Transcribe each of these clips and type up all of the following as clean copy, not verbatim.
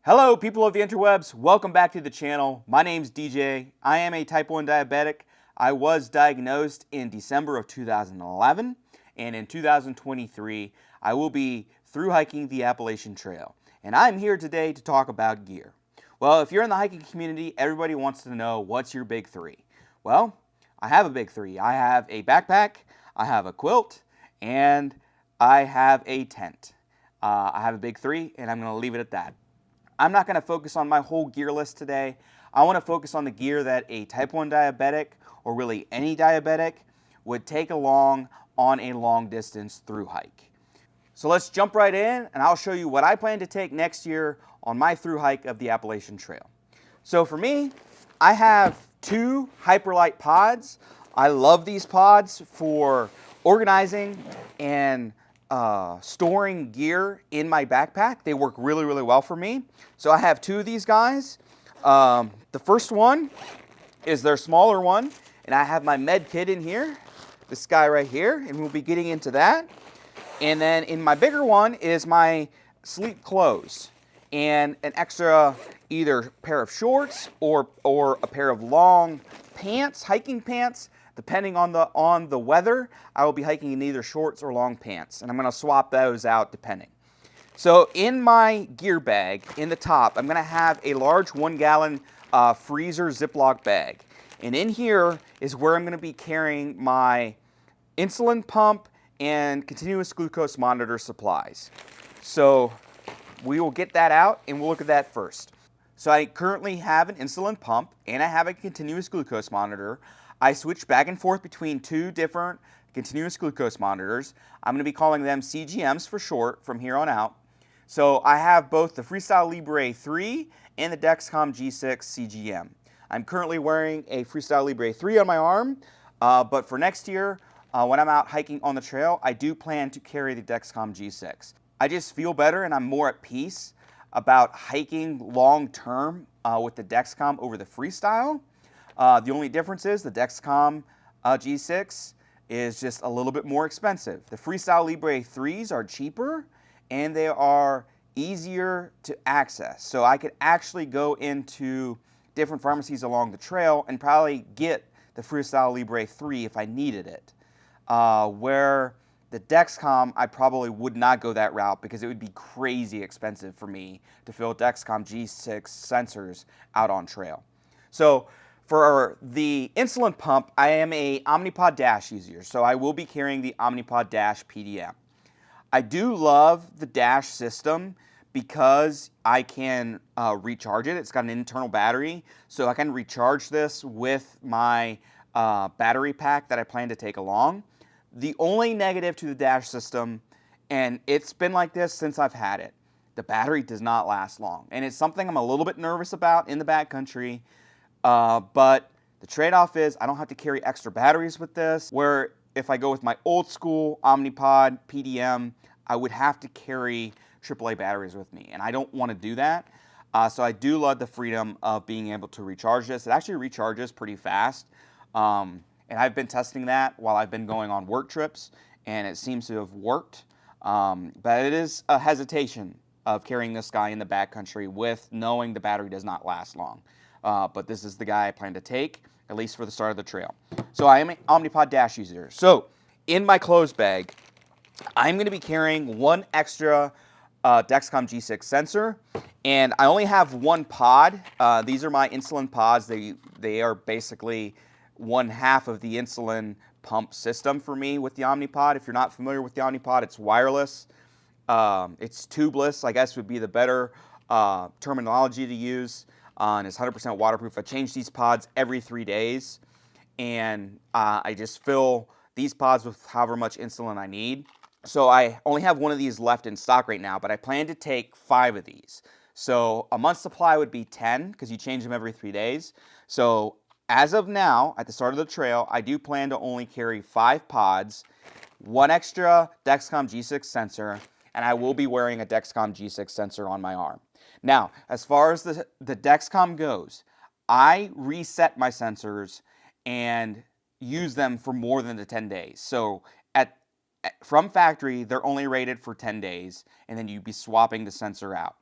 Hello, people of the interwebs. Welcome back to the channel. My name's DJ. I am a type 1 diabetic. I was diagnosed in December of 2011, and in 2023, I will be through hiking the Appalachian Trail. And I'm here today to talk about gear. Well, if you're in the hiking community, everybody wants to know what's your big three. Well, I have a big three. I have a backpack, I have a quilt, and I have a tent. I have a big three, and I'm going to leave it at that. I'm not going to focus on my whole gear list today. I want to focus on the gear that a type 1 diabetic, or really any diabetic, would take along on a long distance through hike. So let's jump right in and I'll show you what I plan to take next year on my through hike of the Appalachian Trail. So for me, I have two Hyperlite pods. I love these pods for organizing and storing gear in my backpack. They work really, really well for me. So I have two of these guys. The first one is their smaller one, and I have my med kit in here, this guy right here, and we'll be getting into that. And then in my bigger one is my sleep clothes and an extra either pair of shorts or a pair of long pants, hiking pants. Depending on the weather, I will be hiking in either shorts or long pants, and I'm going to swap those out depending. So in my gear bag, in the top, I'm going to have a large 1-gallon freezer Ziploc bag. And in here is where I'm going to be carrying my insulin pump and continuous glucose monitor supplies. So we will get that out and we'll look at that first. So I currently have an insulin pump and I have a continuous glucose monitor. I switch back and forth between two different continuous glucose monitors. I'm going to be calling them CGMs for short from here on out. So I have both the Freestyle Libre 3 and the Dexcom G6 CGM. I'm currently wearing a Freestyle Libre 3 on my arm, but for next year, when I'm out hiking on the trail, I do plan to carry the Dexcom G6. I just feel better and I'm more at peace about hiking long term with the Dexcom over the Freestyle. The only difference is the Dexcom G6 is just a little bit more expensive. The Freestyle Libre 3s are cheaper and they are easier to access. So I could actually go into different pharmacies along the trail and probably get the Freestyle Libre 3 if I needed it. Where the Dexcom, I probably would not go that route because it would be crazy expensive for me to fill Dexcom G6 sensors out on trail. So for the insulin pump, I am a Omnipod Dash user, so I will be carrying the Omnipod Dash PDM. I do love the Dash system because I can recharge it. It's got an internal battery, so I can recharge this with my battery pack that I plan to take along. The only negative to the Dash system, and it's been like this since I've had it, the battery does not last long. And it's something I'm a little bit nervous about in the backcountry. But the trade-off is I don't have to carry extra batteries with this, where if I go with my old school Omnipod PDM, I would have to carry AAA batteries with me, and I don't want to do that. So I do love the freedom of being able to recharge this. It actually recharges pretty fast, and I've been testing that while I've been going on work trips, and it seems to have worked. But it is a hesitation of carrying this guy in the backcountry with knowing the battery does not last long. But this is the guy I plan to take, at least for the start of the trail. So I am an Omnipod Dash user. So in my clothes bag, I'm going to be carrying one extra Dexcom G6 sensor, and I only have one pod. These are my insulin pods. They are basically one half of the insulin pump system for me with the Omnipod. If you're not familiar with the Omnipod, it's wireless. It's tubeless, I guess would be the better terminology to use. And it's 100% waterproof. I change these pods every 3 days, and I just fill these pods with however much insulin I need. So I only have one of these left in stock right now, but I plan to take 5 of these. So a month's supply would be 10 because you change them every 3 days. So as of now, at the start of the trail, I do plan to only carry 5 pods, one extra Dexcom G6 sensor, and I will be wearing a Dexcom G6 sensor on my arm. Now, as far as the Dexcom goes, I reset my sensors and use them for more than the 10 days. So from factory, they're only rated for 10 days, and then you'd be swapping the sensor out.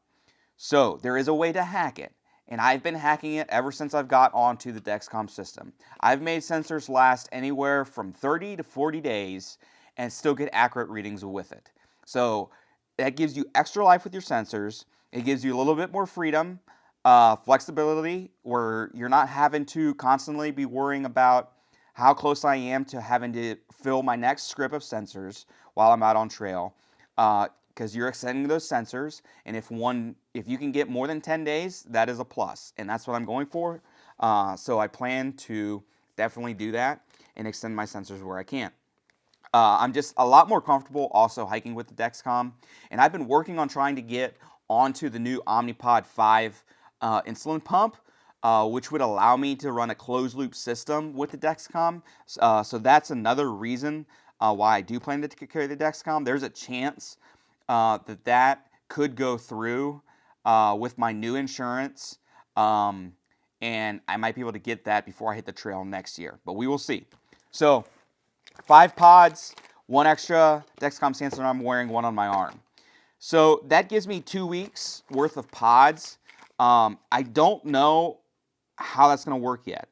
So there is a way to hack it, and I've been hacking it ever since I've got onto the Dexcom system. I've made sensors last anywhere from 30 to 40 days and still get accurate readings with it. So that gives you extra life with your sensors. It gives you a little bit more freedom, flexibility, where you're not having to constantly be worrying about how close I am to having to fill my next script of sensors while I'm out on trail. Because you're extending those sensors, and if you can get more than 10 days, that is a plus, and that's what I'm going for. So I plan to definitely do that and extend my sensors where I can. I'm just a lot more comfortable also hiking with the Dexcom, and I've been working on trying to get onto the new Omnipod 5 insulin pump, which would allow me to run a closed loop system with the Dexcom. So that's another reason why I do plan to carry the Dexcom. There's a chance that could go through with my new insurance, and I might be able to get that before I hit the trail next year, but we will see. So 5 pods, 1 extra Dexcom sensor I'm wearing, 1 on my arm. So that gives me 2 weeks worth of pods. I don't know how that's going to work yet,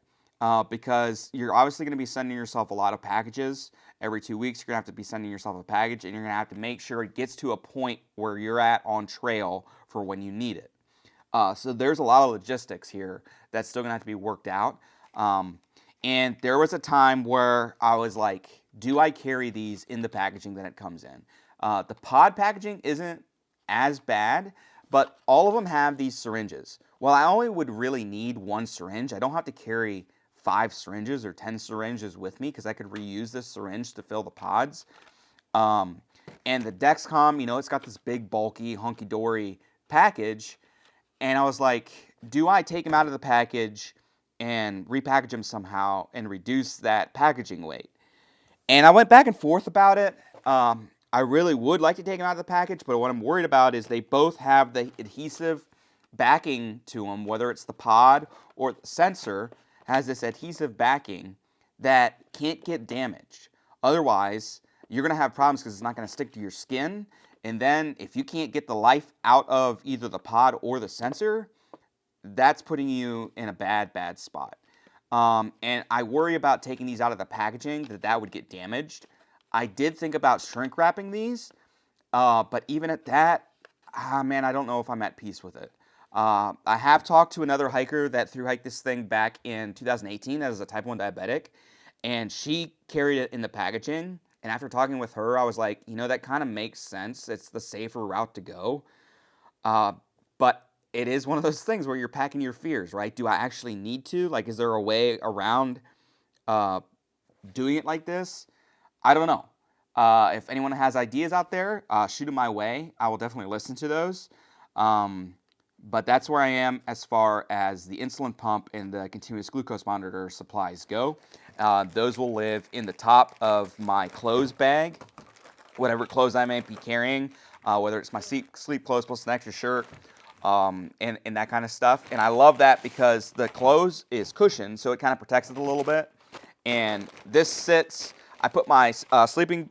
because you're obviously going to be sending yourself a lot of packages. Every 2 weeks, you're going to have to be sending yourself a package, and you're going to have to make sure it gets to a point where you're at on trail for when you need it. So there's a lot of logistics here that's still going to have to be worked out. And there was a time where I was like, do I carry these in the packaging that it comes in? The pod packaging isn't as bad, but all of them have these syringes. Well, I only would really need 1 syringe. I don't have to carry 5 syringes or 10 syringes with me because I could reuse this syringe to fill the pods. And the Dexcom, it's got this big, bulky, hunky-dory package. And I was like, do I take them out of the package and repackage them somehow and reduce that packaging weight? And I went back and forth about it. I really would like to take them out of the package, but what I'm worried about is they both have the adhesive backing to them, whether it's the pod or the sensor has this adhesive backing that can't get damaged. Otherwise, you're going to have problems because it's not going to stick to your skin. And then if you can't get the life out of either the pod or the sensor, that's putting you in a bad spot. And I worry about taking these out of the packaging, that would get damaged. I did think about shrink wrapping these, but even at that, man, I don't know if I'm at peace with it. I have talked to another hiker that thru-hiked this thing back in 2018 as a type 1 diabetic, and she carried it in the packaging. And after talking with her, I was like, that kind of makes sense. It's the safer route to go. But it is one of those things where you're packing your fears, right? Do I actually need to? Like, is there a way around doing it like this? I don't know. If anyone has ideas out there, shoot them my way. I will definitely listen to those. But that's where I am as far as the insulin pump and the continuous glucose monitor supplies go. Those will live in the top of my clothes bag, whatever clothes I may be carrying, whether it's my sleep clothes plus an extra shirt, and that kind of stuff. And I love that because the clothes is cushioned, so it kind of protects it a little bit. And this sits, I put my sleeping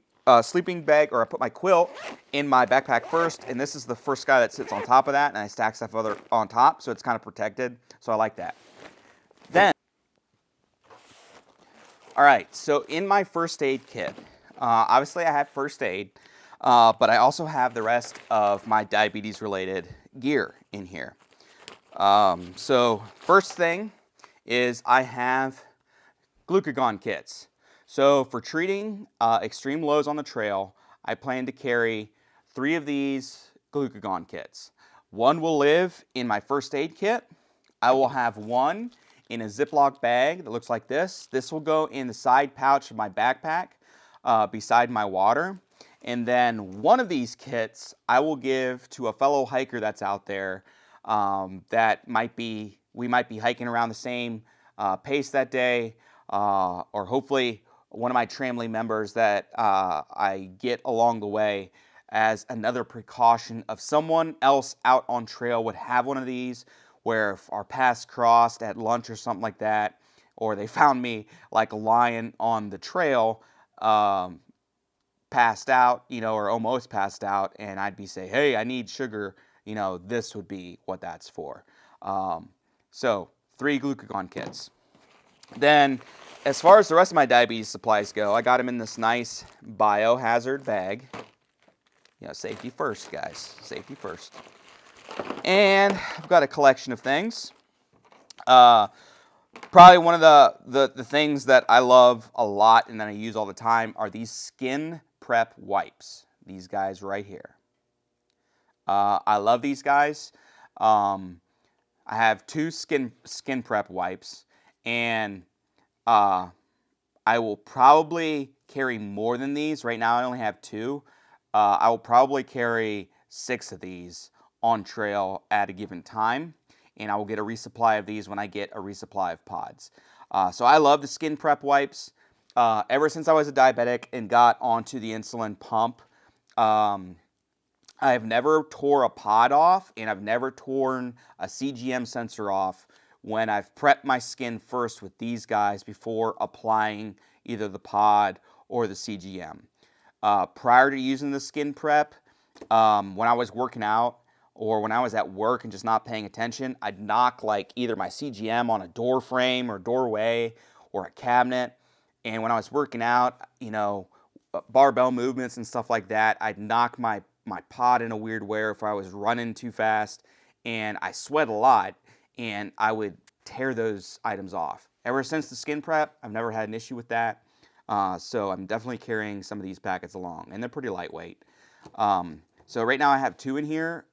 bag, or I put my quilt in my backpack first, and this is the first guy that sits on top of that, and I stack stuff on top, so it's kind of protected, so I like that. Then, all right, so in my first aid kit, obviously I have first aid, but I also have the rest of my diabetes-related gear in here. So first thing is I have glucagon kits. So for treating extreme lows on the trail, I plan to carry 3 of these glucagon kits. 1 will live in my first aid kit. I will have 1 in a Ziploc bag that looks like this. This will go in the side pouch of my backpack beside my water. And then 1 of these kits I will give to a fellow hiker that's out there that we might be hiking around the same pace that day, or hopefully one of my family members that I get along the way as another precaution of someone else out on trail would have one of these, where if our paths crossed at lunch or something like that, or they found me like lying on the trail, passed out, or almost passed out, and I'd be say, hey, I need sugar, this would be what that's for. So 3 glucagon kits. Then, as far as the rest of my diabetes supplies go, I got them in this nice biohazard bag. Safety first, guys. Safety first. And I've got a collection of things. Probably one of the things that I love a lot and that I use all the time are these skin prep wipes. These guys right here. I love these guys. I have 2 skin prep wipes, and I will probably carry more than these. Right now I only have 2. I will probably carry 6 of these on trail at a given time, and I will get a resupply of these when I get a resupply of pods. So I love the skin prep wipes. Ever since I was a diabetic and got onto the insulin pump, I've never tore a pod off, and I've never torn a CGM sensor off when I've prepped my skin first with these guys before applying either the pod or the CGM. Prior to using the skin prep, when I was working out or when I was at work and just not paying attention, I'd knock like either my CGM on a door frame or doorway or a cabinet. And when I was working out, barbell movements and stuff like that, I'd knock my pod in a weird way if I was running too fast, and I sweat a lot, and I would tear those items off. Ever since the skin prep, I've never had an issue with that. So I'm definitely carrying some of these packets along, and they're pretty lightweight. So right now I have 2 in here,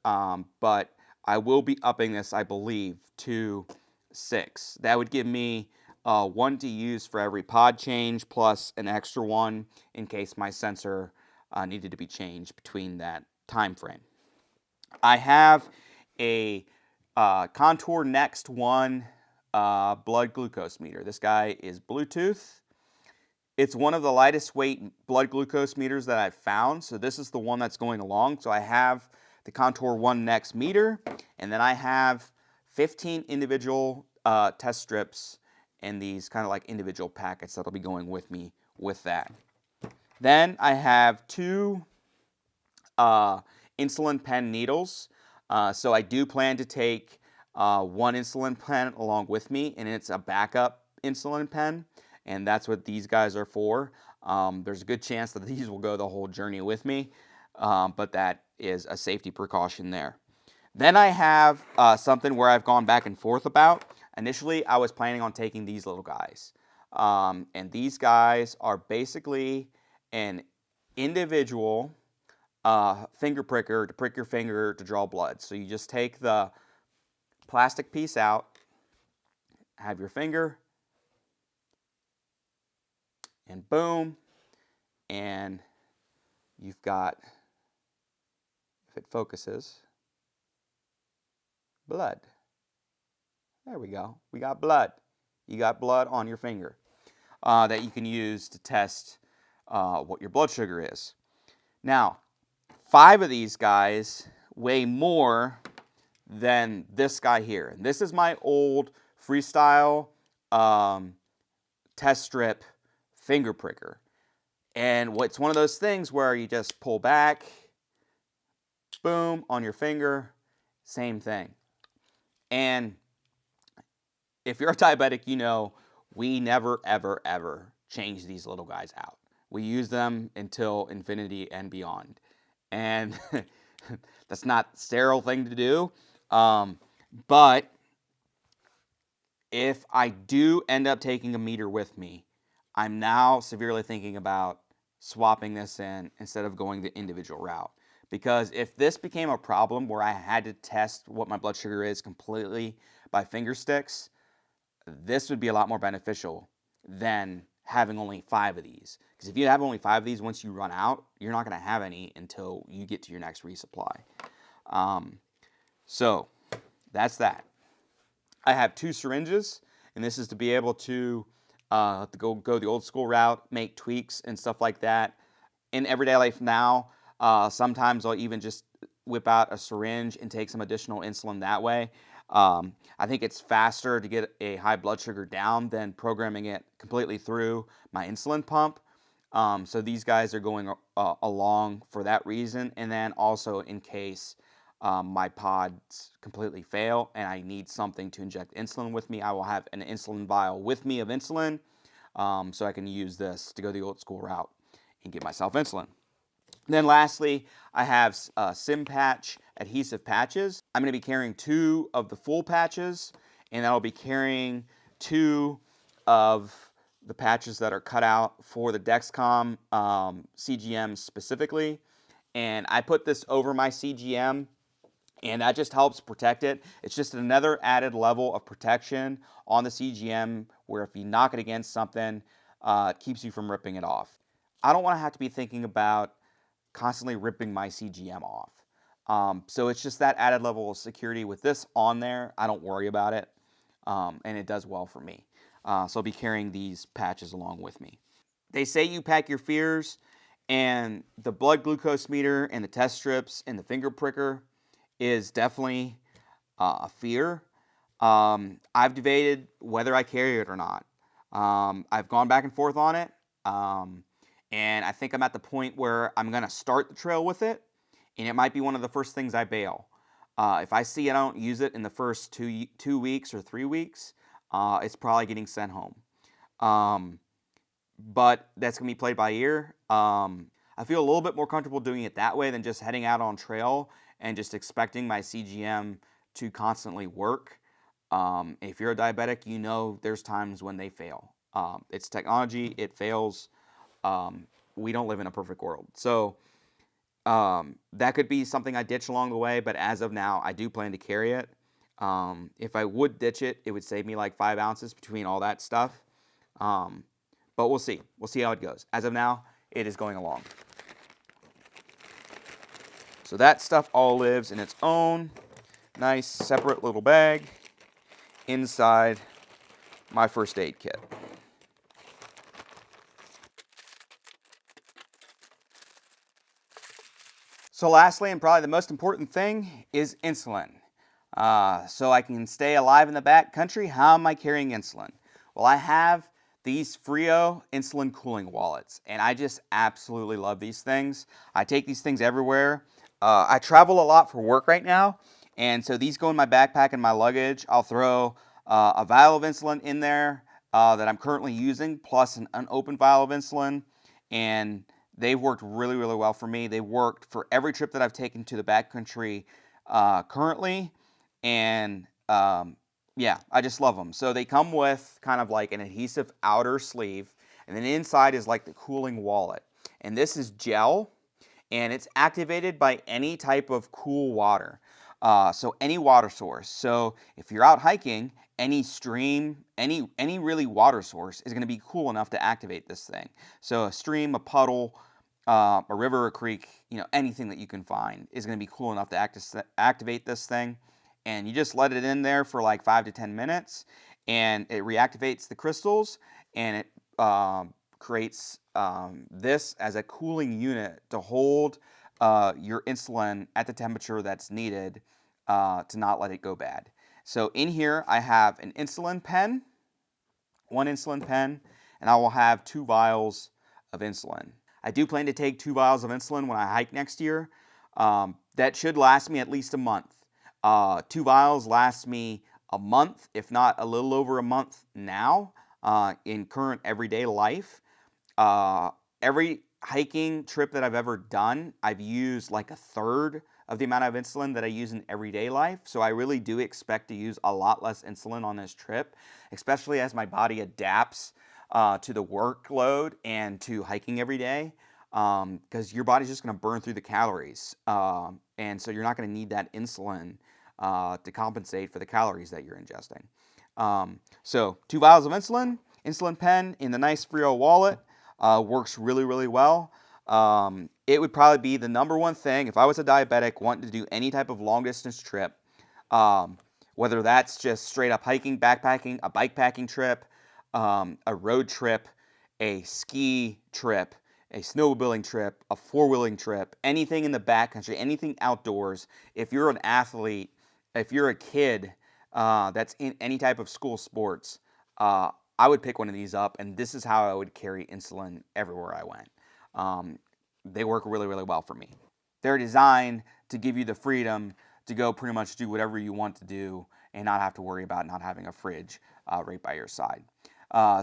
but I will be upping this, I believe, to 6. That would give me 1 to use for every pod change, plus an extra one in case my sensor needed to be changed between that time frame. I have a Contour Next One blood glucose meter. This guy is Bluetooth. It's one of the lightest weight blood glucose meters that I've found, so this is the one that's going along. So I have the Contour One Next meter, and then I have 15 individual test strips and these kind of like individual packets that'll be going with me with that. Then I have 2 insulin pen needles. So I do plan to take 1 insulin pen along with me, and it's a backup insulin pen, and that's what these guys are for. There's a good chance that these will go the whole journey with me, but that is a safety precaution there. Then I have something where I've gone back and forth about. Initially, I was planning on taking these little guys, and these guys are basically an individual finger pricker to prick your finger to draw blood. So you just take the plastic piece out, have your finger, and boom, and you've got, if it focuses, blood. There we go. We got blood. You got blood on your finger that you can use to test what your blood sugar is. Now, 5 of these guys weigh more than this guy here. And this is my old Freestyle test strip finger pricker. And it's one of those things where you just pull back, boom, on your finger, same thing. And if you're a diabetic, we never, ever, ever change these little guys out. We use them until infinity and beyond. And that's not a sterile thing to do. But if I do end up taking a meter with me, I'm now severely thinking about swapping this in instead of going the individual route. Because if this became a problem where I had to test what my blood sugar is completely by finger sticks, this would be a lot more beneficial than having only 5 of these. Because if you have only 5 of these, once you run out, you're not going to have any until you get to your next resupply. So that's that. I have 2 syringes, and this is to be able to go the old school route, make tweaks and stuff like that. In everyday life now, sometimes I'll even just whip out a syringe and take some additional insulin that way. I think it's faster to get a high blood sugar down than programming it completely through my insulin pump. So these guys are going along for that reason, and then also in case my pods completely fail and I need something to inject insulin with me, I will have an insulin vial with me of insulin, so I can use this to go the old school route and give myself insulin. And then lastly, I have Sim Patch adhesive patches. I'm going to be carrying 2 of the full patches, and I'll be carrying 2 of the patches that are cut out for the Dexcom CGM specifically. And I put this over my CGM, and that just helps protect it. It's just another added level of protection on the CGM where if you knock it against something, it keeps you from ripping it off. I don't want to have to be thinking about constantly ripping my CGM off. So it's just that added level of security. With this on there, I don't worry about it, and it does well for me. So I'll be carrying these patches along with me. They say you pack your fears, and the blood glucose meter and the test strips and the finger pricker is definitely a fear. I've debated whether I carry it or not. I've gone back and forth on it. And I think I'm at the point where I'm going to start the trail with it, and it might be one of the first things I bail. If I see I don't use it in the first 2 weeks or 3 weeks, it's probably getting sent home. But that's going to be played by ear. I feel a little bit more comfortable doing it that way than just heading out on trail and just expecting my CGM to constantly work. If you're a diabetic, you know there's times when they fail. It's technology, it fails. We don't live in a perfect world. So that could be something I ditch along the way, but as of now, I do plan to carry it. If I would ditch it, it would save me like 5 ounces between all that stuff. But we'll see. We'll see how it goes. As of now, it is going along. So that stuff all lives in its own nice separate little bag inside my first aid kit. So lastly, and probably the most important thing, is insulin. So I can stay alive in the backcountry, how am I carrying insulin? Well, I have these Frio insulin cooling wallets, and I just absolutely love these things. I take these things everywhere. I travel a lot for work right now, and so these go in my backpack and my luggage. I'll throw a vial of insulin in there that I'm currently using, plus an unopened vial of insulin, and they've worked really, really well for me. They worked for every trip that I've taken to the backcountry currently, and yeah, I just love them. So they come with kind of like an adhesive outer sleeve, and then inside is like the cooling wallet. And this is gel, and it's activated by any type of cool water. So any water source. So if you're out hiking, any stream, any really water source is going to be cool enough to activate this thing. So a stream, a puddle, a river, a creek, anything that you can find is going to be cool enough to activate this thing. And you just let it in there for like 5 to 10 minutes, and it reactivates the crystals, and it creates this as a cooling unit to hold your insulin at the temperature that's needed to not let it go bad. So in here I have an insulin pen, one insulin pen, and I will have 2 vials of insulin. I do plan to take 2 vials of insulin when I hike next year. That should last me at least a month. 2 vials last me a month, if not a little over a month now, in current everyday life. Every hiking trip that I've ever done, I've used like a third of the amount of insulin that I use in everyday life. So I really do expect to use a lot less insulin on this trip, especially as my body adapts to the workload and to hiking every day, because your body's just going to burn through the calories. And so you're not going to need that insulin to compensate for the calories that you're ingesting. So 2 vials of insulin, insulin pen in the nice Frio wallet, works really, really well. It would probably be the number one thing if I was a diabetic wanting to do any type of long distance trip, whether that's just straight up hiking, backpacking, a bike packing trip, a road trip, a ski trip, a snowmobiling trip, a four-wheeling trip, anything in the backcountry, anything outdoors. If you're an athlete, if you're a kid that's in any type of school sports, I would pick one of these up, and this is how I would carry insulin everywhere I went. They work really, really well for me. They're designed to give you the freedom to go pretty much do whatever you want to do and not have to worry about not having a fridge right by your side.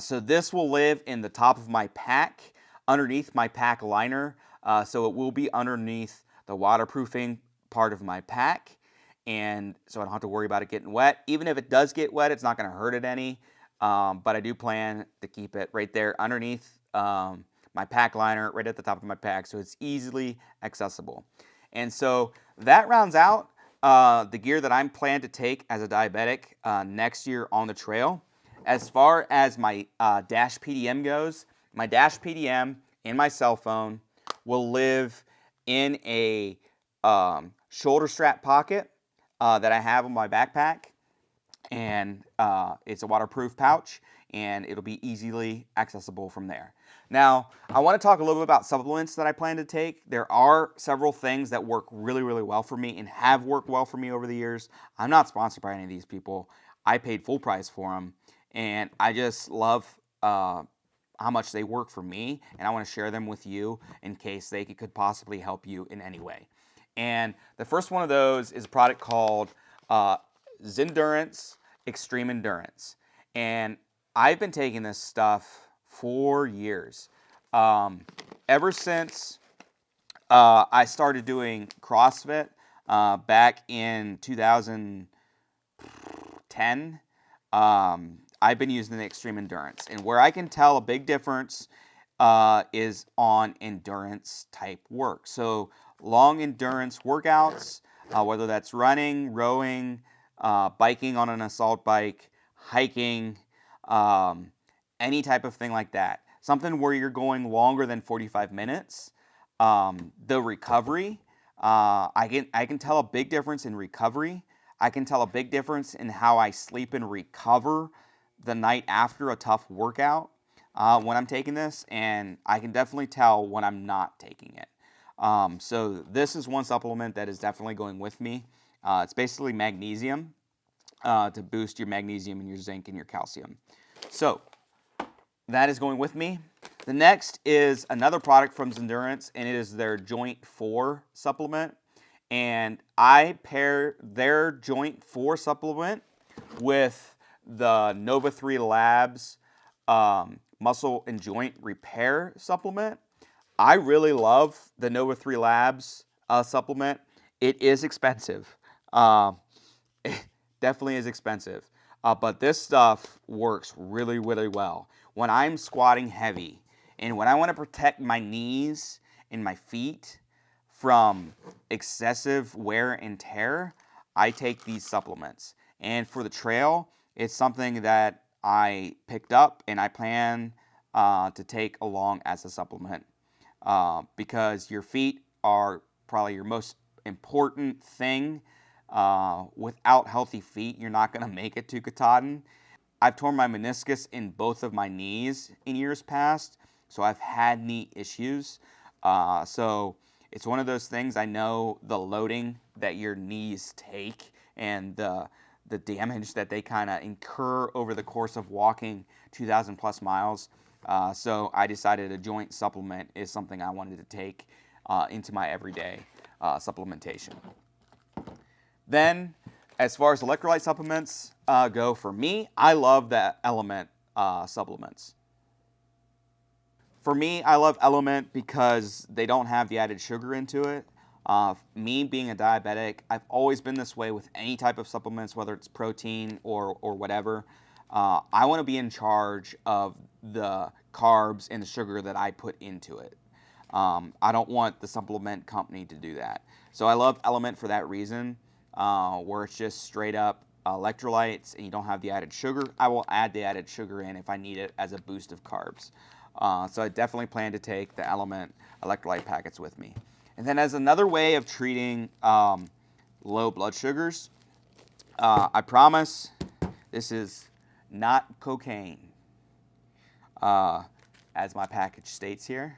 So this will live in the top of my pack, underneath my pack liner. So it will be underneath the waterproofing part of my pack. And so I don't have to worry about it getting wet. Even if it does get wet, it's not going to hurt it any. But I do plan to keep it right there underneath my pack liner, right at the top of my pack, so it's easily accessible. And so that rounds out the gear that I'm planning to take as a diabetic next year on the trail. As far as my dash PDM goes, my dash PDM and my cell phone will live in a shoulder strap pocket that I have in my backpack, and it's a waterproof pouch, and it'll be easily accessible from there. Now, I want to talk a little bit about supplements that I plan to take. There are several things that work really, really well for me and have worked well for me over the years. I'm not sponsored by any of these people. I paid full price for them, and I just love how much they work for me, and I want to share them with you in case they could possibly help you in any way. And the first one of those is a product called Zendurance Extreme Endurance. And I've been taking this stuff for years. Ever since I started doing CrossFit back in 2010, I've been using the Extreme Endurance. And where I can tell a big difference is on endurance type work. So long endurance workouts, whether that's running, rowing, biking on an assault bike, hiking, any type of thing like that. Something where you're going longer than 45 minutes. The recovery, I can tell a big difference in recovery. I can tell a big difference in how I sleep and recover the night after a tough workout when I'm taking this, and I can definitely tell when I'm not taking it. So this is one supplement that is definitely going with me. It's basically magnesium to boost your magnesium and your zinc and your calcium. So that is going with me. The next is another product from Zendurance, and it is their Joint 4 supplement. And I pair their Joint 4 supplement with the Nova 3 Labs muscle and joint repair supplement. I really love the Nova 3 Labs supplement. It is expensive. It definitely is expensive. But this stuff works really, really well. When I'm squatting heavy and when I want to protect my knees and my feet from excessive wear and tear, I take these supplements. And for the trail, it's something that I picked up and I plan to take along as a supplement. Because your feet are probably your most important thing. Without healthy feet, you're not going to make it to Katahdin. I've torn my meniscus in both of my knees in years past, so I've had knee issues. So it's one of those things. I know the loading that your knees take and the damage that they kind of incur over the course of walking 2,000 plus miles. So I decided a joint supplement is something I wanted to take into my everyday supplementation. Then, as far as electrolyte supplements go, for me, I love the Element supplements. For me, I love Element because they don't have the added sugar into it. Me being a diabetic, I've always been this way with any type of supplements, whether it's protein or whatever. I want to be in charge of the carbs and the sugar that I put into it. I don't want the supplement company to do that. So I love Element for that reason, where it's just straight up electrolytes and you don't have the added sugar. I will add the added sugar in if I need it as a boost of carbs. So I definitely plan to take the Element electrolyte packets with me. And then as another way of treating low blood sugars, I promise this is not cocaine, as my package states here.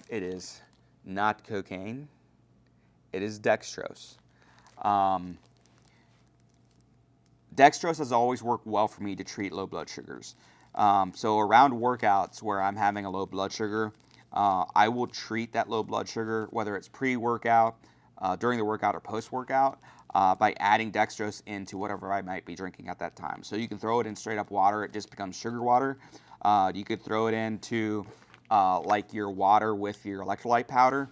It is not cocaine. It is dextrose. Dextrose has always worked well for me to treat low blood sugars. So around workouts where I'm having a low blood sugar, I will treat that low blood sugar, whether it's pre-workout during the workout or post-workout by adding dextrose into whatever I might be drinking at that time. So you can throw it in straight up water. It just becomes sugar water. You could throw it into like your water with your electrolyte powder.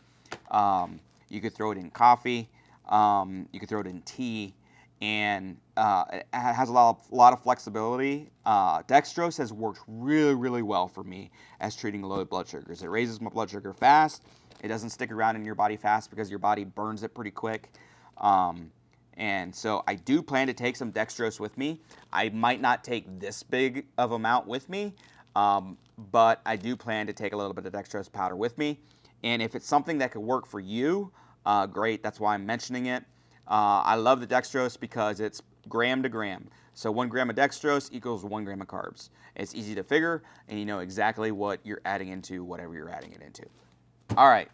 You could throw it in coffee. You could throw it in tea. And it has a lot of flexibility. Dextrose has worked really, really well for me as treating low blood sugars. It raises my blood sugar fast. It doesn't stick around in your body fast because your body burns it pretty quick. And so I do plan to take some dextrose with me. I might not take this big of amount with me, but I do plan to take a little bit of dextrose powder with me. And if it's something that could work for you, great. That's why I'm mentioning it. I love the dextrose because it's gram to gram. So 1 gram of dextrose equals 1 gram of carbs. It's easy to figure, and you know exactly what you're adding into whatever you're adding it into. All right,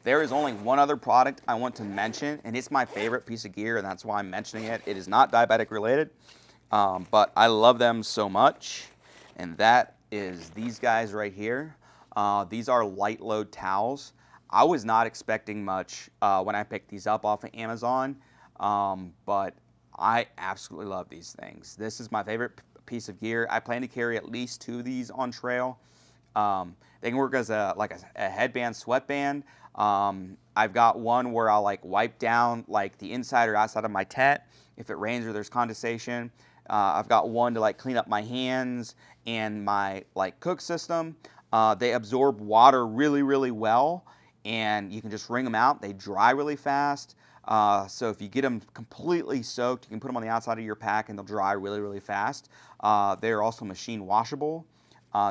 there is only one other product I want to mention, and it's my favorite piece of gear, and that's why I'm mentioning it. It is not diabetic related, but I love them so much, and that is these guys right here. These are light load towels. I was not expecting much when I picked these up off of Amazon, but I absolutely love these things. This is my favorite piece of gear. I plan to carry at least 2 of these on trail. They can work as a headband, sweatband. I've got one where I'll like wipe down like the inside or outside of my tent if it rains or there's condensation. I've got one to like clean up my hands and my like cook system. They absorb water really, really well, and you can just wring them out. They dry really fast. So if you get them completely soaked, you can put them on the outside of your pack and they'll dry really, really fast. They're also machine washable.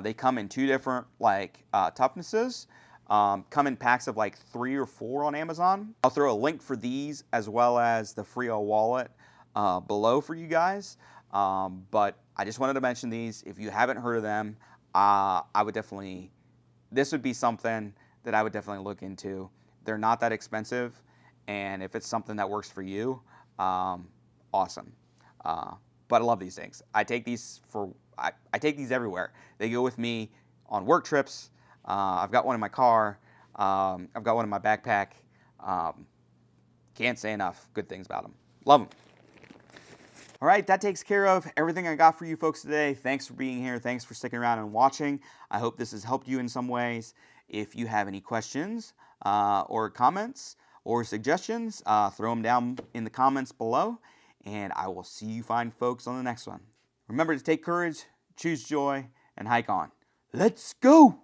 They come in 2 different like toughnesses. Come in packs of like 3 or 4 on Amazon. I'll throw a link for these as well as the Frio wallet below for you guys. But I just wanted to mention these. If you haven't heard of them, this would be something that I would definitely look into. They're not that expensive, and if it's something that works for you, awesome. But I love these things. I take these everywhere. They go with me on work trips. I've got one in my car. I've got one in my backpack. Can't say enough good things about them. Love them. All right, that takes care of everything I got for you folks today. Thanks for being here. Thanks for sticking around and watching. I hope this has helped you in some ways. If you have any questions or comments or suggestions, throw them down in the comments below, and I will see you fine folks on the next one. Remember to take courage, choose joy, and hike on. Let's go!